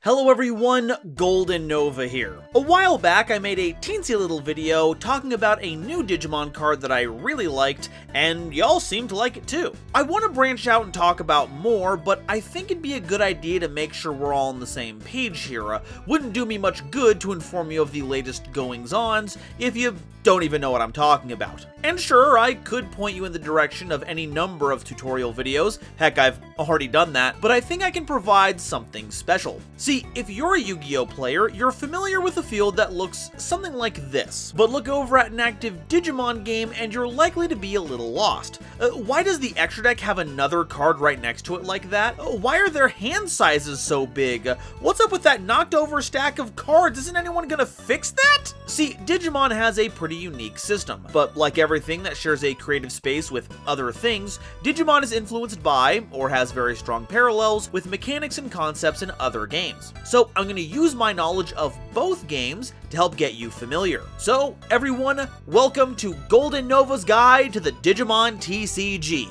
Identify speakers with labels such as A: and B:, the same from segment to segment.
A: Hello everyone, GoldenNova here. A while back I made a teensy little video talking about a new Digimon card that I really liked, and y'all seem to like it too. I want to branch out and talk about more, but I think it'd be a good idea to make sure we're all on the same page here. Wouldn't do me much good to inform you of the latest goings-ons if you don't even know what I'm talking about. And sure, I could point you in the direction of any number of tutorial videos, heck, I've already done that, but I think I can provide something special. See, if you're a Yu-Gi-Oh player, you're familiar with a field that looks something like this, but look over at an active Digimon game and you're likely to be a little lost. Why does the extra deck have another card right next to it like that? Why are their hand sizes so big? What's up with that knocked over stack of cards? Isn't anyone gonna fix that? See, Digimon has a pretty unique system, but like everything that shares a creative space with other things, Digimon is influenced by, or has very strong parallels with mechanics and concepts in other games. So I'm going to use my knowledge of both games to help get you familiar. So everyone, welcome to GoldenNova's Guide to the Digimon TCG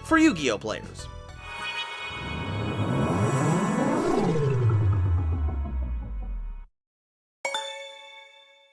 A: for Yu-Gi-Oh players.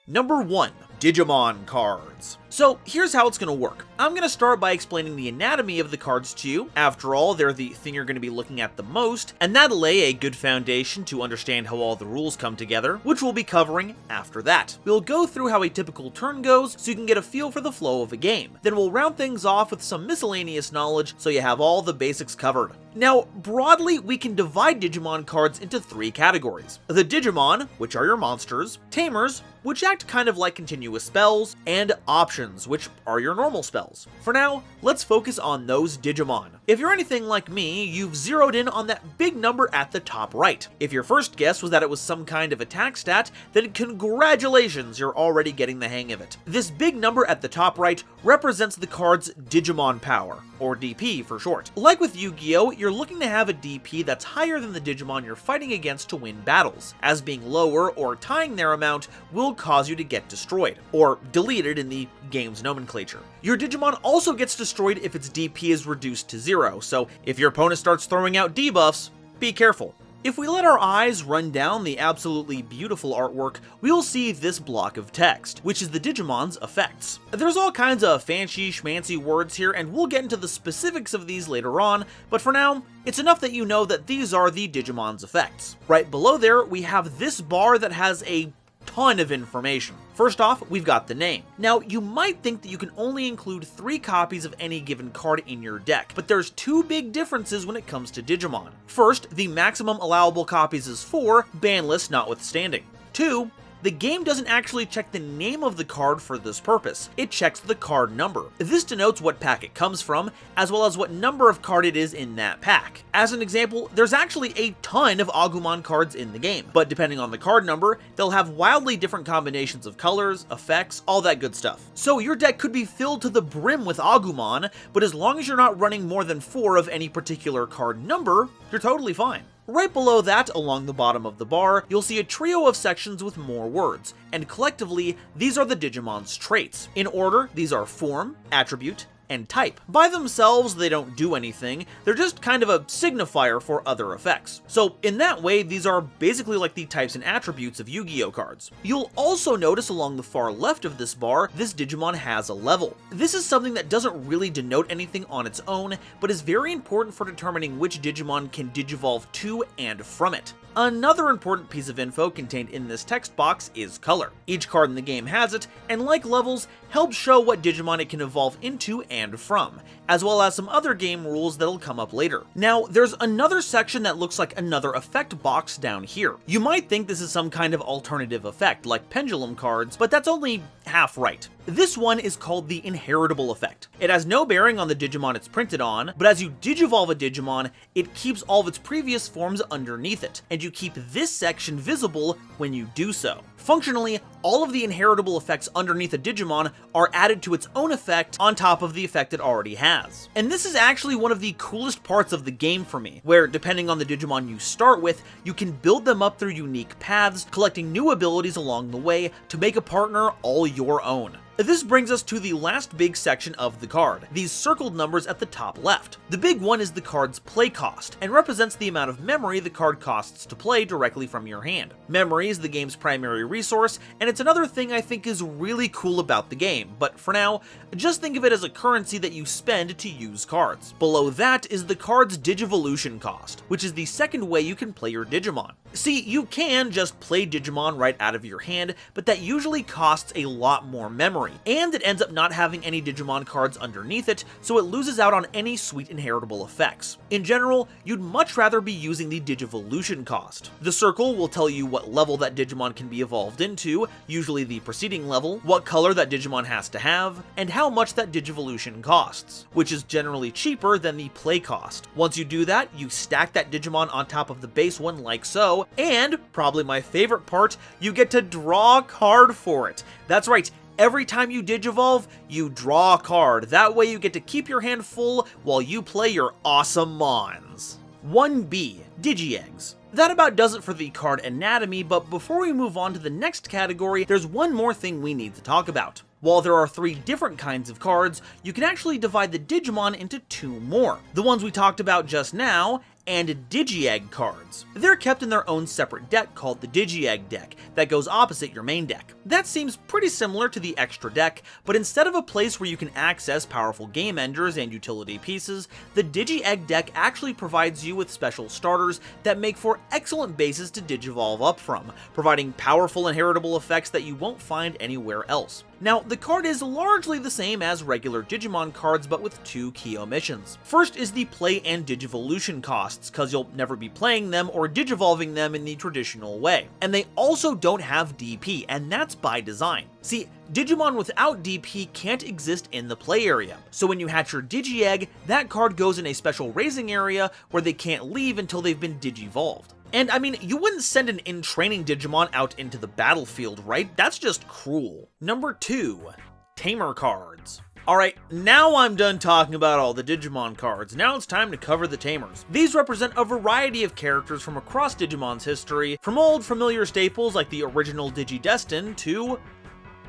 A: Number 1. Digimon Cards. So here's how it's going to work. I'm going to start by explaining the anatomy of the cards to you. After all, they're the thing you're going to be looking at the most, and that'll lay a good foundation to understand how all the rules come together, which we'll be covering after that. We'll go through how a typical turn goes so you can get a feel for the flow of a game. Then we'll round things off with some miscellaneous knowledge so you have all the basics covered. Now, broadly, we can divide Digimon cards into 3 categories. The Digimon, which are your monsters, Tamers, which act kind of like continuous spells, and options, which are your normal spells. For now, let's focus on those Digimon. If you're anything like me, you've zeroed in on that big number at the top right. If your first guess was that it was some kind of attack stat, then congratulations, you're already getting the hang of it. This big number at the top right represents the card's Digimon power, or DP for short. Like with Yu-Gi-Oh, you're looking to have a DP that's higher than the Digimon you're fighting against to win battles, as being lower or tying their amount will cause you to get destroyed, or deleted in the game's nomenclature. Your Digimon also gets destroyed if its DP is reduced to 0, so if your opponent starts throwing out debuffs, be careful. If we let our eyes run down the absolutely beautiful artwork, we'll see this block of text, which is the Digimon's effects. There's all kinds of fancy schmancy words here, and we'll get into the specifics of these later on, but for now, it's enough that you know that these are the Digimon's effects. Right below there, we have this bar that has a ton of information. First off, we've got the name. Now, you might think that you can only include 3 copies of any given card in your deck, but there's 2 big differences when it comes to Digimon. First, the maximum allowable copies is 4, ban list notwithstanding. 2, the game doesn't actually check the name of the card for this purpose, it checks the card number. This denotes what pack it comes from, as well as what number of card it is in that pack. As an example, there's actually a ton of Agumon cards in the game, but depending on the card number, they'll have wildly different combinations of colors, effects, all that good stuff. So your deck could be filled to the brim with Agumon, but as long as you're not running more than 4 of any particular card number, you're totally fine. Right below that, along the bottom of the bar, you'll see a trio of sections with more words, and collectively, these are the Digimon's traits. In order, these are form, attribute, and type. By themselves, they don't do anything, they're just kind of a signifier for other effects. So in that way, these are basically like the types and attributes of Yu-Gi-Oh cards. You'll also notice along the far left of this bar, this Digimon has a level. This is something that doesn't really denote anything on its own, but is very important for determining which Digimon can digivolve to and from it. Another important piece of info contained in this text box is color. Each card in the game has it, and like levels, helps show what Digimon it can evolve into and from, as well as some other game rules that'll come up later. Now, there's another section that looks like another effect box down here. You might think this is some kind of alternative effect, like pendulum cards, but that's only half right. This one is called the inheritable effect. It has no bearing on the Digimon it's printed on, but as you digivolve a Digimon, it keeps all of its previous forms underneath it, and you keep this section visible when you do so. Functionally, all of the inheritable effects underneath a Digimon are added to its own effect on top of the effect it already has. And this is actually one of the coolest parts of the game for me, where depending on the Digimon you start with, you can build them up through unique paths, collecting new abilities along the way to make a partner all your own. This brings us to the last big section of the card, these circled numbers at the top left. The big one is the card's play cost, and represents the amount of memory the card costs to play directly from your hand. Memory is the game's primary resource, and it's another thing I think is really cool about the game, but for now, just think of it as a currency that you spend to use cards. Below that is the card's Digivolution cost, which is the second way you can play your Digimon. See, you can just play Digimon right out of your hand, but that usually costs a lot more memory, and it ends up not having any Digimon cards underneath it, so it loses out on any sweet inheritable effects. In general, you'd much rather be using the Digivolution cost. The circle will tell you what level that Digimon can be evolved into, usually the preceding level, what color that Digimon has to have, and how much that Digivolution costs, which is generally cheaper than the play cost. Once you do that, you stack that Digimon on top of the base one like so, and, probably my favorite part, you get to draw a card for it. That's right, every time you Digivolve, you draw a card. That way you get to keep your hand full while you play your awesome Mons. 1B, Digi-Eggs. That about does it for the card anatomy, but before we move on to the next category, there's one more thing we need to talk about. While there are 3 different kinds of cards, you can actually divide the Digimon into 2 more. The ones we talked about just now, and Digi-Egg Cards. They're kept in their own separate deck called the Digi-Egg deck that goes opposite your main deck. That seems pretty similar to the extra deck, but instead of a place where you can access powerful game enders and utility pieces, the Digi-Egg deck actually provides you with special starters that make for excellent bases to Digivolve up from, providing powerful inheritable effects that you won't find anywhere else. Now, the card is largely the same as regular Digimon cards, but with 2 key omissions. First is the play and Digivolution costs, cause you'll never be playing them or Digivolving them in the traditional way. And they also don't have DP, and that's by design. See, Digimon without DP can't exist in the play area, so when you hatch your Digi-Egg, that card goes in a special raising area where they can't leave until they've been Digivolved. And I mean, you wouldn't send an in-training Digimon out into the battlefield, right? That's just cruel. Number 2, Tamer Cards. Alright, now I'm done talking about all the Digimon cards, now it's time to cover the Tamers. These represent a variety of characters from across Digimon's history, from old familiar staples like the original Digidestin to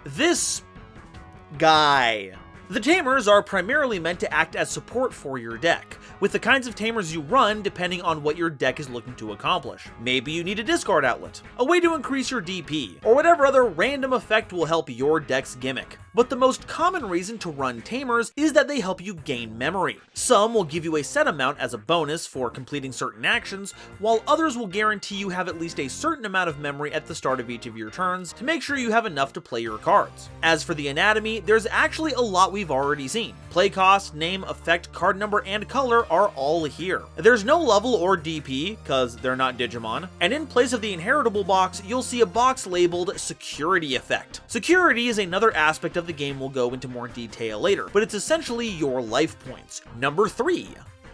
A: this guy. The Tamers are primarily meant to act as support for your deck, with the kinds of Tamers you run depending on what your deck is looking to accomplish. Maybe you need a discard outlet, a way to increase your DP, or whatever other random effect will help your deck's gimmick. But the most common reason to run Tamers is that they help you gain memory. Some will give you a set amount as a bonus for completing certain actions, while others will guarantee you have at least a certain amount of memory at the start of each of your turns to make sure you have enough to play your cards. As for the anatomy, there's actually a lot we've already seen. Play cost, name, effect, card number, and color are all here. There's no level or DP, cause they're not Digimon, and in place of the inheritable box, you'll see a box labeled Security Effect. Security is another aspect of the game we'll go into more detail later, but it's essentially your life points. Number 3,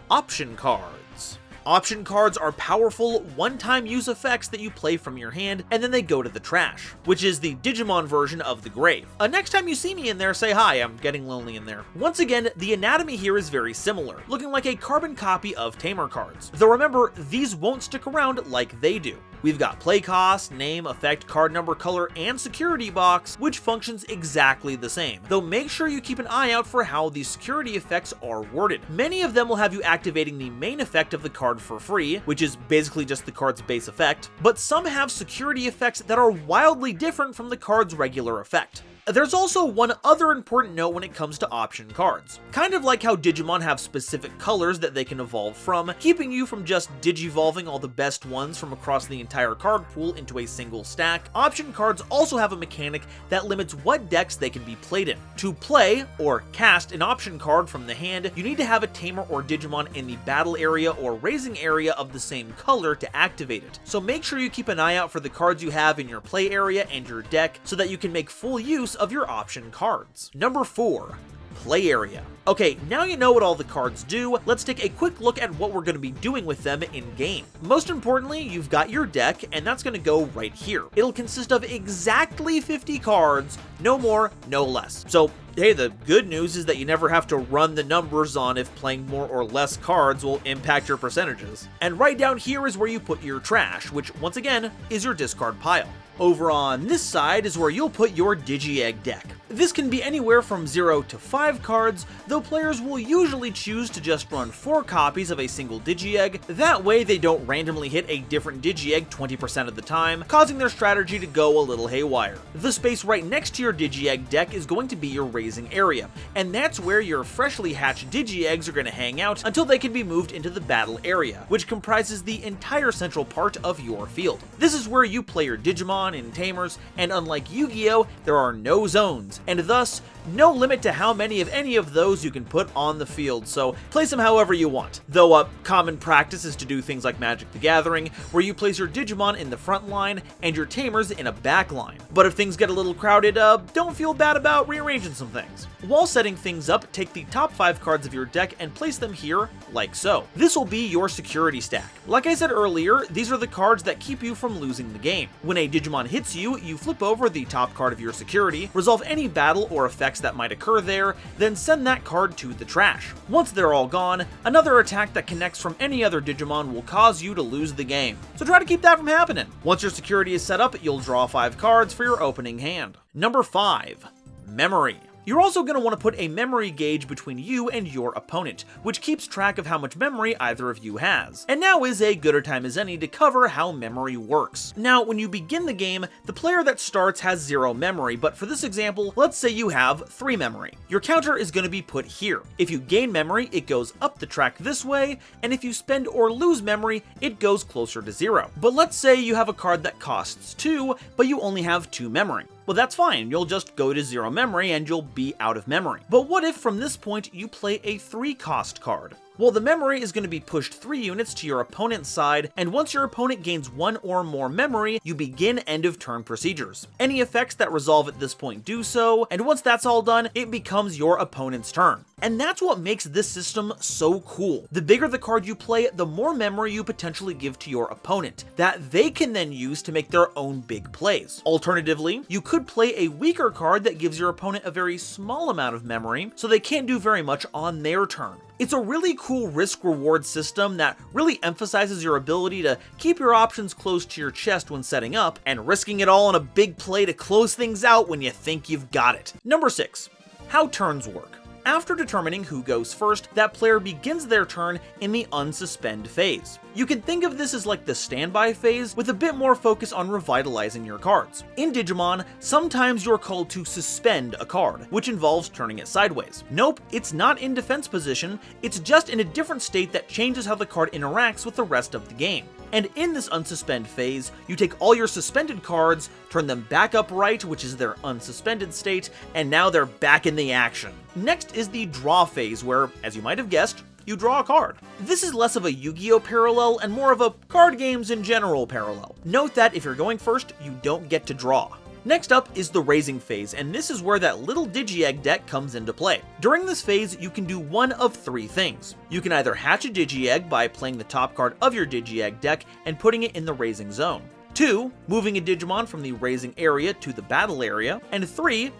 A: Option Cards. Option cards are powerful, one-time use effects that you play from your hand, and then they go to the trash, which is the Digimon version of the grave. Next time you see me in there, say hi, I'm getting lonely in there. Once again, the anatomy here is very similar, looking like a carbon copy of Tamer Cards. Though remember, these won't stick around like they do. We've got play cost, name, effect, card number, color, and security box, which functions exactly the same, though make sure you keep an eye out for how these security effects are worded. Many of them will have you activating the main effect of the card for free, which is basically just the card's base effect, but some have security effects that are wildly different from the card's regular effect. There's also one other important note when it comes to option cards. Kind of like how Digimon have specific colors that they can evolve from, keeping you from just digivolving all the best ones from across the entire card pool into a single stack, option cards also have a mechanic that limits what decks they can be played in. To play, or cast, an option card from the hand, you need to have a Tamer or Digimon in the battle area or raising area of the same color to activate it. So make sure you keep an eye out for the cards you have in your play area and your deck so that you can make full use of your option cards. Number 4, Play Area. Okay, now you know what all the cards do, let's take a quick look at what we're going to be doing with them in-game. Most importantly, you've got your deck, and that's going to go right here. It'll consist of exactly 50 cards, no more, no less. So Hey, the good news is that you never have to run the numbers on if playing more or less cards will impact your percentages. And right down here is where you put your trash, which once again is your discard pile. Over on this side is where you'll put your Digi-Egg deck. This can be anywhere from 0 to 5 cards, though players will usually choose to just run 4 copies of a single Digi-Egg, that way they don't randomly hit a different Digi-Egg 20% of the time, causing their strategy to go a little haywire. The space right next to your Digi-Egg deck is going to be your raising area, and that's where your freshly hatched Digi-Eggs are going to hang out until they can be moved into the battle area, which comprises the entire central part of your field. This is where you play your Digimon and Tamers, and unlike Yu-Gi-Oh, there are no zones, and thus no limit to how many of any of those you can put on the field, so place them however you want. Though common practice is to do things like Magic the Gathering, where you place your Digimon in the front line and your Tamers in a back line. But if things get a little crowded, don't feel bad about rearranging some things. While setting things up, take the top 5 cards of your deck and place them here, like so. This will be your security stack. Like I said earlier, these are the cards that keep you from losing the game. When a Digimon hits you, you flip over the top card of your security, resolve any battle or effects that might occur there, then send that card to the trash. Once they're all gone, another attack that connects from any other Digimon will cause you to lose the game. So try to keep that from happening. Once your security is set up, you'll draw 5 cards for your opening hand. Number 5. Memory. You're also going to want to put a memory gauge between you and your opponent, which keeps track of how much memory either of you has. And now is a gooder time as any to cover how memory works. Now, when you begin the game, the player that starts has 0 memory, but for this example, let's say you have 3 memory. Your counter is going to be put here. If you gain memory, it goes up the track this way, and if you spend or lose memory, it goes closer to 0. But let's say you have a card that costs 2, but you only have 2 memory. Well, that's fine, you'll just go to 0 memory and you'll be out of memory. But what if from this point you play a 3 cost card? Well, the memory is going to be pushed 3 units to your opponent's side, and once your opponent gains 1 or more memory, you begin end of turn procedures. Any effects that resolve at this point do so, and once that's all done, it becomes your opponent's turn. And that's what makes this system so cool. The bigger the card you play, the more memory you potentially give to your opponent, that they can then use to make their own big plays. Alternatively, you could play a weaker card that gives your opponent a very small amount of memory, so they can't do very much on their turn. It's a really cool risk-reward system that really emphasizes your ability to keep your options close to your chest when setting up, and risking it all on a big play to close things out when you think you've got it. Number 6. How turns work. After determining who goes first, that player begins their turn in the unsuspend phase. You can think of this as like the standby phase, with a bit more focus on revitalizing your cards. In Digimon, sometimes you're called to suspend a card, which involves turning it sideways. Nope, it's not in defense position, it's just in a different state that changes how the card interacts with the rest of the game. And in this unsuspend phase, you take all your suspended cards, turn them back upright, which is their unsuspended state, and now they're back in the action. Next is the draw phase where, as you might have guessed, you draw a card. This is less of a Yu-Gi-Oh parallel and more of a card games in general parallel. Note that if you're going first, you don't get to draw. Next up is the raising phase, and this is where that little Digi-Egg deck comes into play. During this phase, you can do one of 3 things. You can either hatch a Digi-Egg by playing the top card of your Digi-Egg deck and putting it in the raising zone. 2, moving a Digimon from the raising area to the battle area. And 3,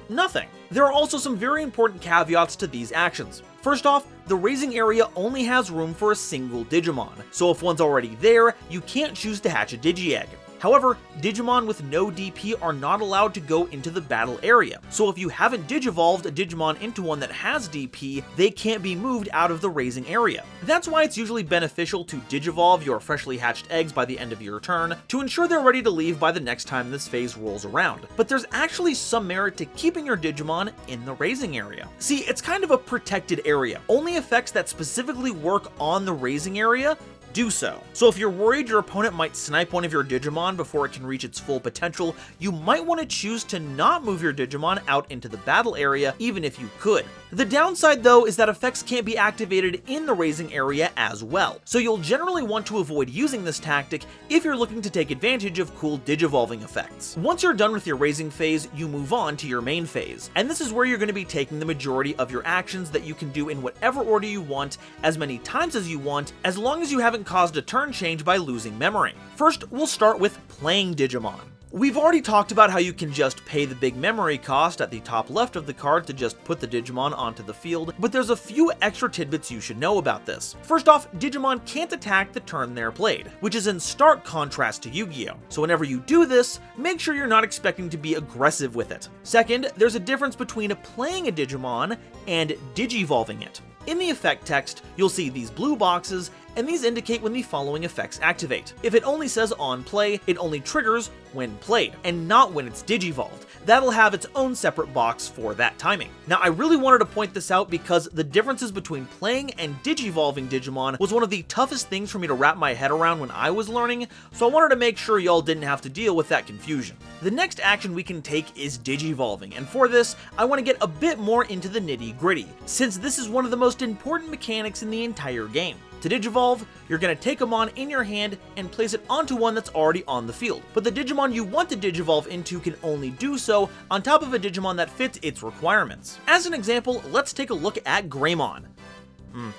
A: nothing. There are also some very important caveats to these actions. First off, the raising area only has room for a single Digimon, so if one's already there, you can't choose to hatch a Digi-Egg. However, Digimon with no DP are not allowed to go into the battle area, so if you haven't digivolved a Digimon into one that has DP, they can't be moved out of the raising area. That's why it's usually beneficial to digivolve your freshly hatched eggs by the end of your turn, to ensure they're ready to leave by the next time this phase rolls around. But there's actually some merit to keeping your Digimon in the raising area. See, it's kind of a protected area. Only effects that specifically work on the raising area do so. So if you're worried your opponent might snipe one of your Digimon before it can reach its full potential, you might want to choose to not move your Digimon out into the battle area, even if you could. The downside though is that effects can't be activated in the raising area as well, so you'll generally want to avoid using this tactic if you're looking to take advantage of cool Digivolving effects. Once you're done with your raising phase, you move on to your main phase, and this is where you're going to be taking the majority of your actions that you can do in whatever order you want, as many times as you want, as long as you haven't caused a turn change by losing memory. First, we'll start with playing Digimon. We've already talked about how you can just pay the big memory cost at the top left of the card to just put the Digimon onto the field, but there's a few extra tidbits you should know about this. First off, Digimon can't attack the turn they're played, which is in stark contrast to Yu-Gi-Oh! So whenever you do this, make sure you're not expecting to be aggressive with it. Second, there's a difference between playing a Digimon and Digivolving it. In the effect text, you'll see these blue boxes, and these indicate when the following effects activate. If it only says on play, it only triggers when played, and not when it's digivolved. That'll have its own separate box for that timing. Now, I really wanted to point this out because the differences between playing and digivolving Digimon was one of the toughest things for me to wrap my head around when I was learning, so I wanted to make sure y'all didn't have to deal with that confusion. The next action we can take is Digivolving, and for this, I want to get a bit more into the nitty-gritty, since this is one of the most important mechanics in the entire game. To Digivolve, you're going to take a Mon in your hand and place it onto one that's already on the field, but the Digimon you want to Digivolve into can only do so on top of a Digimon that fits its requirements. As an example, let's take a look at Greymon.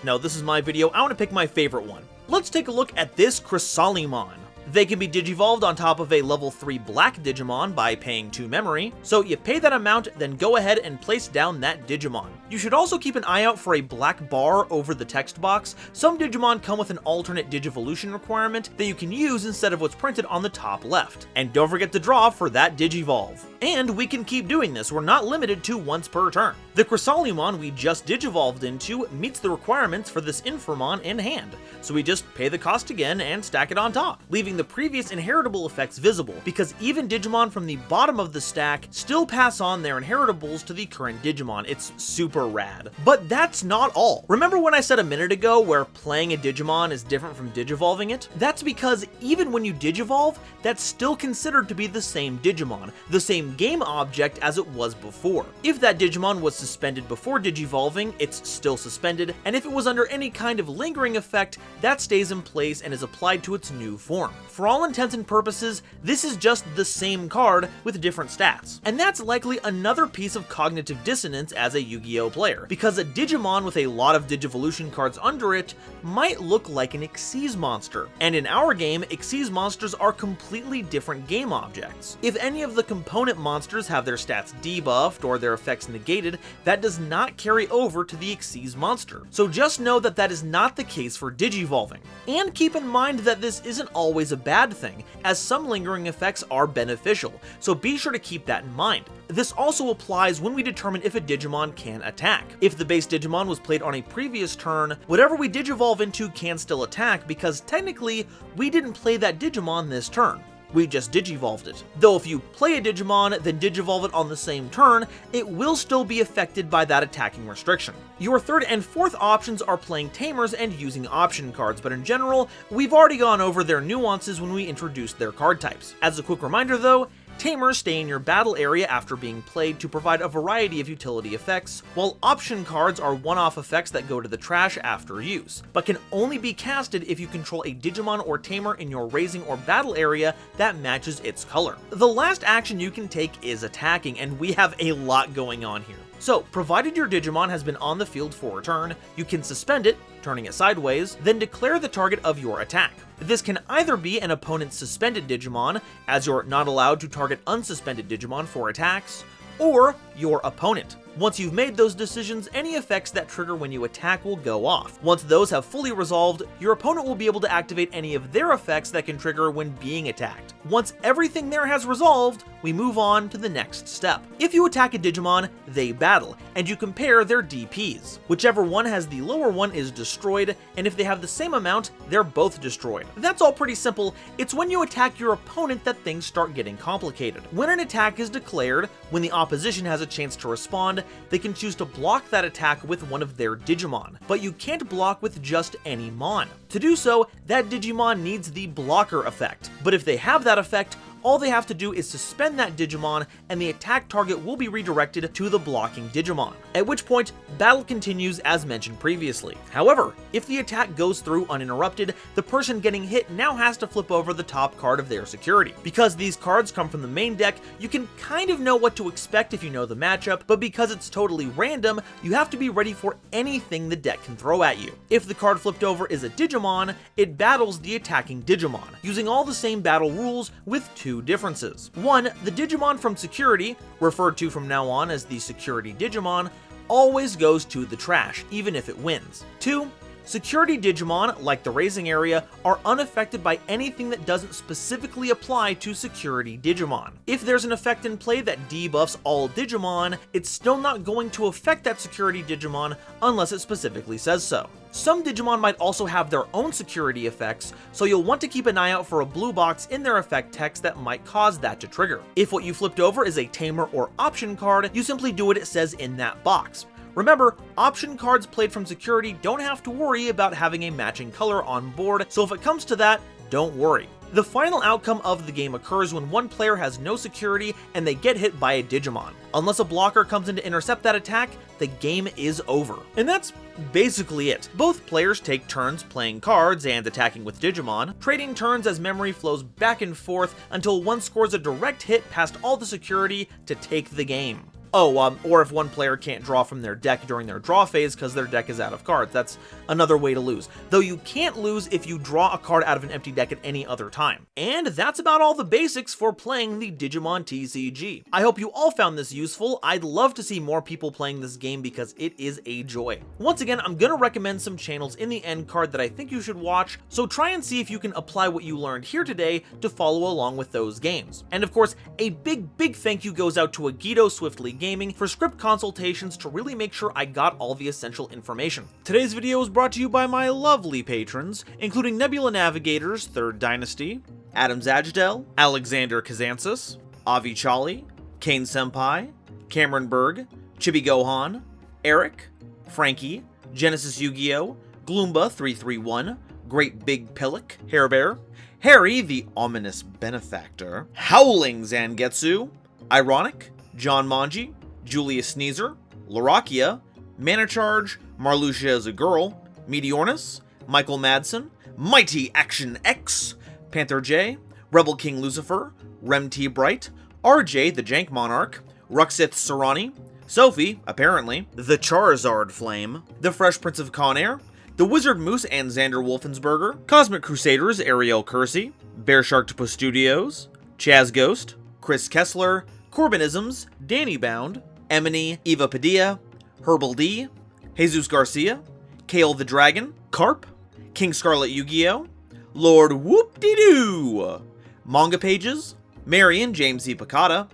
A: No, this is my video, I want to pick my favorite one. Let's take a look at this Chrysalimon. They can be digivolved on top of a level 3 black Digimon by paying 2 memory, so you pay that amount, then go ahead and place down that Digimon. You should also keep an eye out for a black bar over the text box. Some Digimon come with an alternate Digivolution requirement that you can use instead of what's printed on the top left. And don't forget to draw for that Digivolve. And we can keep doing this, we're not limited to once per turn. The Chrysalimon we just Digivolved into meets the requirements for this Inframon in hand, so we just pay the cost again and stack it on top, leaving the previous inheritable effects visible, because even Digimon from the bottom of the stack still pass on their inheritables to the current Digimon. It's super rad. But that's not all. Remember when I said a minute ago where playing a Digimon is different from Digivolving it? That's because even when you Digivolve, that's still considered to be the same Digimon, the same game object as it was before. If that Digimon was suspended before Digivolving, it's still suspended, and if it was under any kind of lingering effect, that stays in place and is applied to its new form. For all intents and purposes, this is just the same card with different stats. And that's likely another piece of cognitive dissonance as a Yu-Gi-Oh player, because a Digimon with a lot of Digivolution cards under it might look like an Xyz monster. And in our game, Xyz monsters are completely different game objects. If any of the component monsters have their stats debuffed or their effects negated, that does not carry over to the Xyz monster. So just know that that is not the case for Digivolving. And keep in mind that this isn't always a bad thing, as some lingering effects are beneficial, so be sure to keep that in mind. This also applies when we determine if a Digimon can attack. If the base Digimon was played on a previous turn, whatever we Digivolve into can still attack because technically we didn't play that Digimon this turn. We just Digivolved it. Though if you play a Digimon, then Digivolve it on the same turn, it will still be affected by that attacking restriction. Your third and fourth options are playing Tamers and using option cards, but in general, we've already gone over their nuances when we introduced their card types. As a quick reminder though, Tamers stay in your battle area after being played to provide a variety of utility effects, while option cards are one-off effects that go to the trash after use, but can only be casted if you control a Digimon or Tamer in your raising or battle area that matches its color. The last action you can take is attacking, and we have a lot going on here. So, provided your Digimon has been on the field for a turn, you can suspend it, turning it sideways, then declare the target of your attack. This can either be an opponent's suspended Digimon, as you're not allowed to target unsuspended Digimon for attacks, or your opponent. Once you've made those decisions, any effects that trigger when you attack will go off. Once those have fully resolved, your opponent will be able to activate any of their effects that can trigger when being attacked. Once everything there has resolved, we move on to the next step. If you attack a Digimon, they battle, and you compare their DPs. Whichever one has the lower one is destroyed, and if they have the same amount, they're both destroyed. That's all pretty simple. It's when you attack your opponent that things start getting complicated. When an attack is declared, when the opposition has a chance to respond, they can choose to block that attack with one of their Digimon, but you can't block with just any Mon. To do so, that Digimon needs the blocker effect, but if they have that effect, all they have to do is suspend that Digimon and the attack target will be redirected to the blocking Digimon, at which point battle continues as mentioned previously. However, if the attack goes through uninterrupted, the person getting hit now has to flip over the top card of their security. Because these cards come from the main deck, you can kind of know what to expect if you know the matchup, but because it's totally random, you have to be ready for anything the deck can throw at you. If the card flipped over is a Digimon, it battles the attacking Digimon, using all the same battle rules with 2 two differences. One, the Digimon from Security, referred to from now on as the Security Digimon, always goes to the trash, even if it wins. Two, Security Digimon, like the Raising Area, are unaffected by anything that doesn't specifically apply to Security Digimon. If there's an effect in play that debuffs all Digimon, it's still not going to affect that Security Digimon unless it specifically says so. Some Digimon might also have their own security effects, so you'll want to keep an eye out for a blue box in their effect text that might cause that to trigger. If what you flipped over is a Tamer or Option card, you simply do what it says in that box. Remember, option cards played from Security don't have to worry about having a matching color on board, so if it comes to that, don't worry. The final outcome of the game occurs when one player has no security and they get hit by a Digimon. Unless a blocker comes in to intercept that attack, the game is over. And that's basically it. Both players take turns playing cards and attacking with Digimon, trading turns as memory flows back and forth until one scores a direct hit past all the security to take the game. Oh, or if one player can't draw from their deck during their draw phase because their deck is out of cards. That's another way to lose. Though you can't lose if you draw a card out of an empty deck at any other time. And that's about all the basics for playing the Digimon TCG. I hope you all found this useful. I'd love to see more people playing this game because it is a joy. Once again, I'm gonna recommend some channels in the end card that I think you should watch, so try and see if you can apply what you learned here today to follow along with those games. And of course, a big thank you goes out to Agito SwiftlyAgitoGaming for script consultations to really make sure I got all the essential information. Today's video is brought to you by my lovely patrons, including Nebula Navigators 3rd Dynasty, Adam Zajdel, Alexander Kazantzis, Avi Chali, Kane Senpai, Cameron Berg, Chibi Gohan, Eric, Frankie, Genesis Yu-Gi-Oh, Gloomba 331, Great Big Pillock, Hairbear, Harry the Ominous Benefactor, Howling Zangetsu, Ironic, John Manji, Julius Sneezer, Larakia, Manacharge, Marluxia is a Girl, Meteornus, Michael Madsen, Mighty Action X, Panther J, Rebel King Lucifer, Rem T Bright, RJ the Jank Monarch, Ruxith Sarani, Sophie, apparently, the Charizard Flame, the Fresh Prince of Conair, the Wizard Moose and Xander Wolfensberger, Cosmic Crusaders Ariel Kersey, Bear Shark Tupo Studios, Chaz Ghost, Chris Kessler, Corbinisms, Danny Bound, Emily, Eva Padilla, Herbal D, Jesus Garcia, Kale the Dragon, Carp, King Scarlet Yu-Gi-Oh, Lord Whoop-De-Doo, Manga Pages, Marion James E. Picata,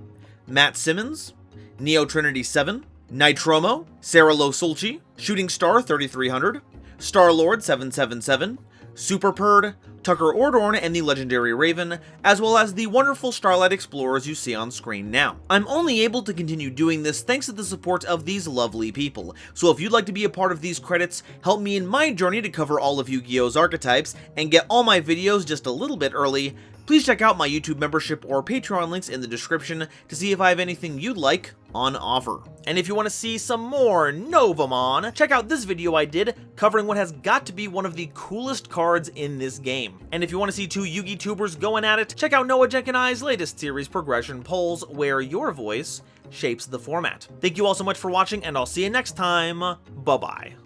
A: Matt Simmons, Neo Trinity 7, Nitromo, Sarah Lo Sulci, Shooting Star 3300, Star-Lord 777, Superpurd, Tucker Ordorn, and the Legendary Raven, as well as the wonderful Starlight Explorers you see on screen now. I'm only able to continue doing this thanks to the support of these lovely people, so if you'd like to be a part of these credits, help me in my journey to cover all of Yu-Gi-Oh's archetypes, and get all my videos just a little bit early, please check out my YouTube membership or Patreon links in the description to see if I have anything you'd like on offer. And if you want to see some more Novamon, check out this video I did covering what has got to be one of the coolest cards in this game. And if you want to see two Yugi tubers going at it, check out Noah Jenk and I's latest series Progression Polls, where your voice shapes the format. Thank you all so much for watching, and I'll see you next time. Bye-bye.